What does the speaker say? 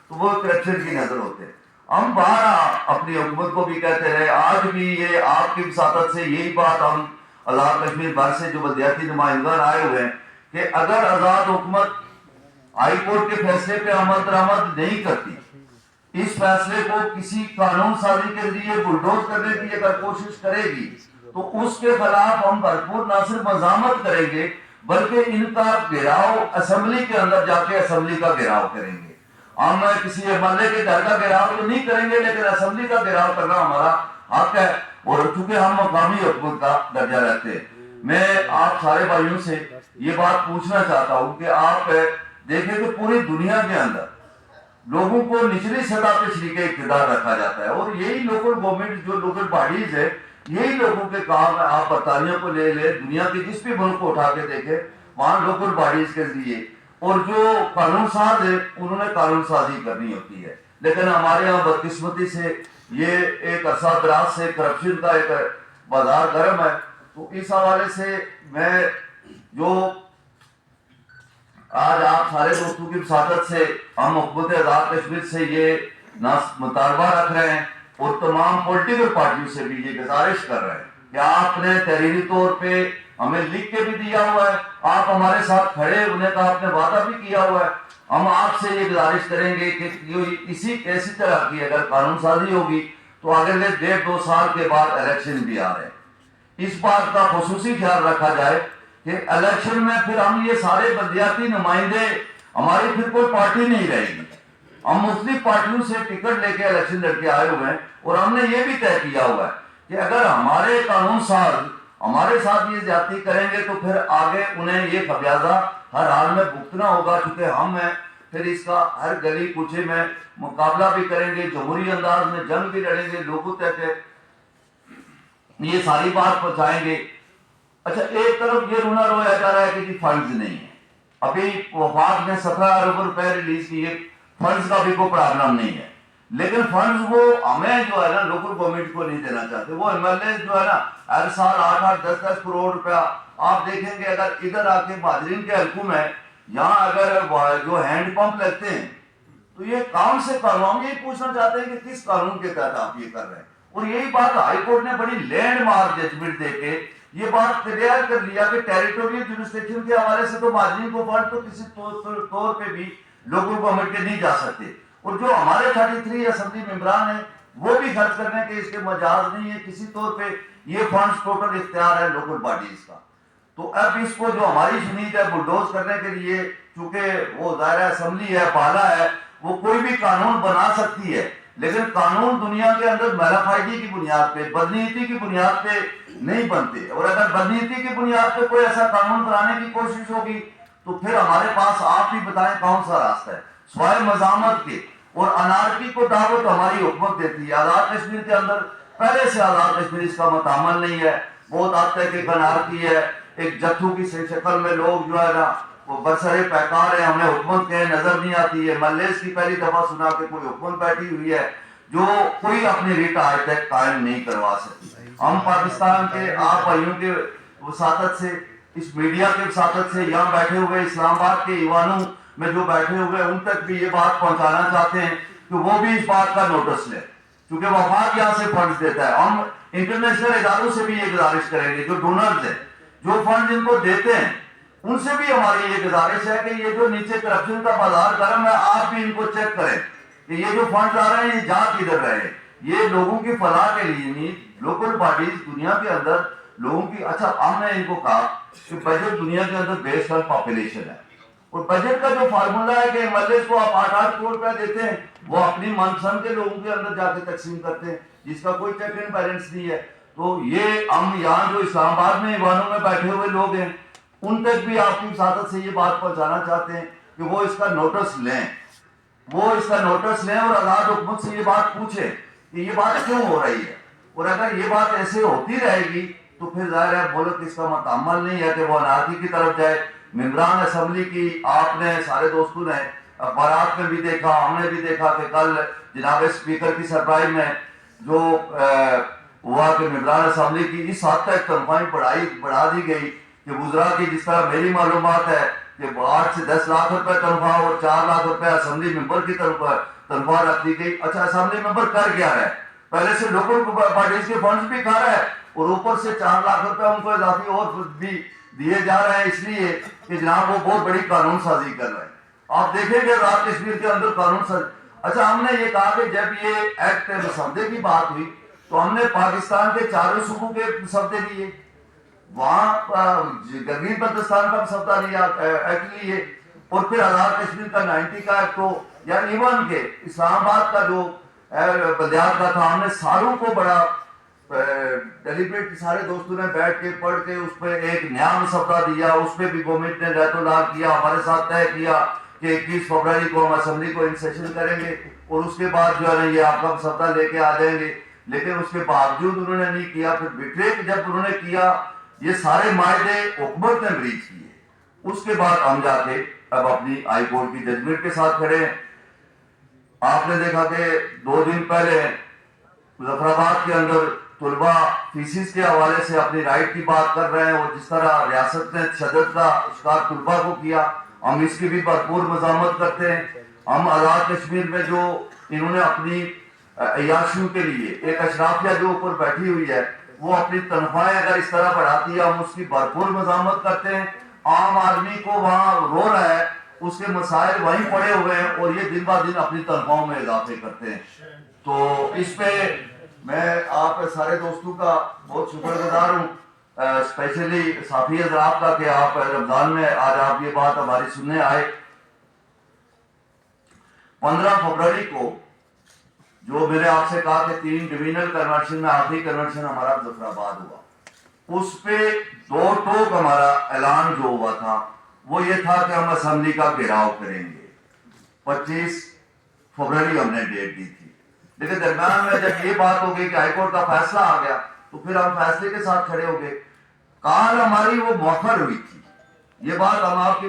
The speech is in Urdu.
تو وہ کرپشن کی نظر ہوتے ہیں. ہم باہر اپنی حکومت کو بھی کہتے رہے, آج بھی یہ آپ کی وساطت سے یہی بات ہم آزاد کشمیر بھر سے جو بلدیاتی نمائندگان آئے ہوئے ہیں کہ اگر آزاد حکومت ہائی کورٹ کے فیصلے پہ عمل درآمد نہیں کرتی, اس فیصلے کو کسی قانون سازی کے ذریعے بلڈوز کرنے کی اگر کوشش کرے گی تو اس کے خلاف ہم بھرپور نہ صرف مزاحمت کریں گے بلکہ ان کا گھیراؤ اسمبلی کے اندر جا کے اسمبلی کا گھیراؤ کریں گے. ہم کسی ایم ایل اے کے گھر کا گھیراؤ تو نہیں کریں گے, لیکن اسمبلی کا گھیراؤ کرنا ہمارا حق ہے. اور چونکہ ہم مقامی حکومت کا درجہ رہتے ہیں, میں آپ سارے بھائیوں سے یہ بات پوچھنا چاہتا ہوں کہ آپ دیکھیں کہ پوری دنیا کے اندر لوگوں کو نچلی سطح پہ شریک اقتدار رکھا جاتا ہے, اور یہی لوکل گورنمنٹ جو لوکل باڈیز ہے یہی لوگوں کے کام ہے. آپ برطانیہ کو لے لیں, دنیا کے جس بھی ملک کو اٹھا کے دیکھیں, وہاں لوکل باڈیز کے ذریعے اور جو قانون ساز ہے انہوں نے قانون سازی کرنی ہوتی ہے. لیکن ہمارے یہاں بدقسمتی سے یہ ایک عرصہ دراز سے کرپشن کا ایک بازار گرم ہے. تو اس حوالے سے میں جو آج آپ سارے دوستوں کی وساطت سے ہم حکومت آزاد کشمیر سے یہ مطالبہ رکھ رہے ہیں اور تمام پولیٹیکل پارٹیوں سے بھی یہ گزارش کر رہے ہیں کہ آپ نے تحریری طور پہ ہمیں لکھ کے بھی دیا ہوا ہے, آپ ہمارے ساتھ کھڑے ہونے کا آپ نے وعدہ بھی کیا ہوا ہے. ہم آپ سے یہ گزارش کریں گے کہ ایسی طرح کی اگر قانون سازی ہوگی تو اگلے 1.5-2 سال کے بعد الیکشن بھی آ رہے ہیں. اس بات کا خصوصی خیال رکھا جائے کہ الیکشن میں پھر ہم یہ سارے بلدیاتی نمائندے, ہماری پھر کوئی پارٹی نہیں رہے گی. ہم مختلف پارٹیوں سے ٹکٹ لے کے الیکشن لڑ کے آئے ہوئے ہیں, اور ہم نے یہ بھی طے کیا ہوا ہے کہ اگر ہمارے قانون ساز ہمارے ساتھ یہ زیادتی کریں گے تو پھر آگے انہیں یہ خمیازہ ہر حال میں بھگتنا ہوگا. چونکہ ہم ہیں پھر اس کا ہر گلی کوچے میں مقابلہ بھی کریں گے, جمہوری انداز میں جنگ بھی لڑیں گے, لوگوں تک یہ ساری بات پہنچائیں گے. اچھا, ایک طرف یہ رونا رویا جا رہا ہے کہ جی فنڈز نہیں ہے. ابھی وفاق نے 17 ارب روپے ریلیز کیے, فنڈز کا بھی کوئی پرابلم نہیں ہے, لیکن فنڈز وہ ہمیں جو ہے نا لوکل گورنمنٹ کو نہیں دینا چاہتے. وہ ایم ایل اے جو ہے نا ہر سال 8-8, 10-10 کروڑ روپیہ آپ دیکھیں گے. اگر ادھر آ کے مہاجرین کے حلقوں میں یہاں اگر جو ہینڈ پمپ لگتے ہیں تو یہ کون سے قانون, ہم یہی پوچھنا چاہتے ہیں کہ کس قانون کے تحت آپ یہ کر رہے ہیں. اور یہی بات ہائی کورٹ نے بڑی لینڈ مارک ججمنٹ دے کے یہ بات کلیئر کر لیا کہ ٹیریٹوریل جورسڈکشن کے حوالے سے تو مہاجرین کو فنڈ تو کسی طور پہ بھی لوگوں کو گورنمنٹ کے نہیں جا سکتے, اور جو ہمارے 33 اسمبلی ممبران ہیں وہ بھی خرچ کرنے کے اس کے مجاز نہیں ہے کسی طور پہ. یہ فنڈز ٹوٹل اختیار ہے لوکل باڈیز کا. تو اب اس کو جو ہماری شنید ہے بلڈوز کرنے کے لیے, چونکہ وہ دائرہ اسمبلی ہے, بالا ہے, وہ کوئی بھی قانون بنا سکتی ہے, لیکن قانون دنیا کے اندر میلافائڈی کی بنیاد پہ, بدنیتی کی بنیاد پہ نہیں بنتے. اور اگر بدنیتی کی بنیاد پہ کوئی ایسا قانون بنانے کی کوشش ہوگی تو پھر ہمارے پاس آپ بھی بتائیں کون سا راستہ ہے سوائے مزاحمت کے. اور انارکی کو دعوت ہماری حکومت دیتی ہے. آزاد کشمیر کے اندر پہلے سے آزاد کشمیر اس کا متعمل نہیں ہے, بہت حد تک ایک انارکی ہے, ایک جتھوں کی شکل میں لوگ جو ہے نا وہ برسرے پیکار ہیں, ہمیں حکومت کہیں نظر نہیں آتی ہے. ملیس کی پہلی دفعہ سنا کہ کوئی حکومت بیٹھی ہوئی ہے جو کوئی اپنی ریٹ آج تک قائم نہیں کروا سکتی. ہم پاکستان کے آپ بھائیوں کے وساطت سے, اس میڈیا کے وساطت سے یہاں بیٹھے ہوئے اسلام آباد کے ایوانوں میں جو بیٹھے ہوئے ان تک بھی یہ بات پہنچانا چاہتے ہیں کہ وہ بھی اس بات کا نوٹس لیں, کیونکہ وفاق یہاں سے فنڈز دیتا ہے. ہم انٹرنیشنل اداروں سے بھی یہ گزارش کریں گے, جو ڈونرز ہیں, جو فنڈ ان کو دیتے ہیں, ان سے بھی ہماری یہ گزارش ہے کہ یہ جو نیچے کرپشن کا بازار گرم ہے, آپ بھی ان کو چیک کریں کہ یہ جو فنڈ آ رہے ہیں یہ جا کدھر رہے ہیں. یہ لوگوں کی فلاح کے لیے نہیں, لوکل باڈیز دنیا کے اندر لوگوں کی. اچھا, ہم نے ان کو کہا کہ بجٹ دنیا کے اندر بیسڈ آن پاپولیشن ہے, اور بجٹ کا جو فارمولا ہے کہ ایم ایل اے کو آپ 8-8 کروڑ روپے دیتے ہیں, وہ اپنی من پسند کے لوگوں کے اندر جا کے تقسیم کرتے ہیں جس کا کوئی چیک اینڈ بیلنس نہیں ہے. تو یہ ہم یہاں جو اسلام آباد میں ایوانوں میں بیٹھے ہوئے لوگ ہیں ان تک بھی آپ کی وساطت سے یہ بات پہنچانا چاہتے ہیں کہ وہ اس کا نوٹس لیں, وہ اس کا نوٹس لیں اور آزاد حکومت سے یہ بات پوچھیں کہ یہ بات کیوں ہو رہی ہے. اور اگر یہ بات ایسے ہوتی رہے گی تو پھر ظاہر ہے ملک اس کا متعمل نہیں ہے کہ وہ انارکی کی طرف جائے. ممبران اسمبلی کی آپ نے سارے دوستوں نے اخبارات میں بھی دیکھا, ہم نے بھی دیکھا کہ کل جناب اسپیکر کی سربراہی میں جو ہوا کہ ممبران اسمبلی کی اس حد تک تنخواہیں بڑھا دی گئی کہ وزراء کی, جس طرح میری معلومات ہے کہ 8 سے 10 لاکھ روپے تنخواہ اور 4 لاکھ روپے اسمبلی ممبر کی تنخواہ رکھ دی گئی. اچھا اسمبلی ممبر کر کیا رہا ہے؟ پہلے سے لوکل پارٹیز کے فنڈز بھی کھا رہا ہے اور اوپر سے 4 لاکھ روپے ان کو اضافی اور بھی دیے جا رہے ہیں، اس لیے کہ جناب وہ بہت بڑی قانون سازی کر رہے ہیں. آپ دیکھیں گے آزاد کشمیر کے اندر قانون سازی. اچھا ہم نے یہ کہا کہ جب یہ ایکٹ مسودے کی بات ہوئی تو ہم نے پاکستان کے چاروں صوبوں کے مسودے لیے، وہاں گرگین بلتستان کا مسودہ لیا، ایکٹ لیے، اور پھر آزاد کشمیر کا 90 کا ایکٹ ہو یا ایون کے اسلام آباد کا جو بلدیات کا تھا، ہم نے ساروں کو بڑا ڈیلیبریٹ سارے دوستوں نے بیٹھ کے پڑھ کے اس پہ ایک نیا مسودہ دیا. اس پہ بھی گورنمنٹ نے رائت اللہ کیا، ہمارے ساتھ طے کیا کہ 21 فروری کو ہم اسمبلی کو ان سیشن کریں گے اور اس کے بعد جو ہے نا یہ آپ کا مسودہ لے کے آ جائیں گے. لیکن اس کے باوجود انہوں نے نہیں کیا. پھر بٹریک جب انہوں نے کیا، یہ سارے معاہدے حکومت نے بریچ کیے. اس کے بعد ہم جا کے اب اپنی ہائی کورٹ کی ججمنٹ کے ساتھ کھڑے ہیں. آپ نے دیکھا کہ 2 دن پہلے مظفر آباد کے اندر طلبہ فیسز کے حوالے سے اپنی رائٹ کی بات کر رہے ہیں اور جس طرح ریاست نے تشدد کا شکار طلبہ کو کیا، ہم اس کی بھی بھرپور مذمت کرتے ہیں. ہم آزاد کشمیر میں جو انہوں نے اپنی عیاشیوں کے لیے ایک اشرافیہ جو اوپر بیٹھی ہوئی ہے وہ اپنی تنخواہیں اگر اس طرح بڑھاتی ہے، ہم اس کی بھرپور مذمت کرتے ہیں. عام آدمی کو وہاں رو رہا ہے، اس کے مسائل وہیں پڑے ہوئے ہیں اور یہ دن بہ دن اپنی تنخواہوں میں اضافے کرتے ہیں. تو اس پہ میں آپ سارے دوستوں کا بہت شکر گزار ہوں، اسپیشلی صافی حضرات کا کہ آپ رمضان میں آج آپ یہ بات ہماری سننے آئے. 15 فروری کو جو میں نے آپ سے کہا کہ 3 ڈویژنل کنونشن میں آخری کنونشن ہمارا مظفر آباد ہوا، اس پہ 2 ٹوک ہمارا اعلان جو ہوا تھا وہ یہ تھا کہ ہم اسمبلی کا گھیراؤ کریں گے. 25 فروری ہم نے ڈیٹ دی تھی، لیکن درمیان میں جب یہ بات ہو گئی کہ ہائی کورٹ کا فیصلہ آ گیا تو پھر ہم فیصلے کے ساتھ کھڑے ہو گئے. کال ہماری وہ مؤخر ہوئی تھی، یہ بات ہم آپ کی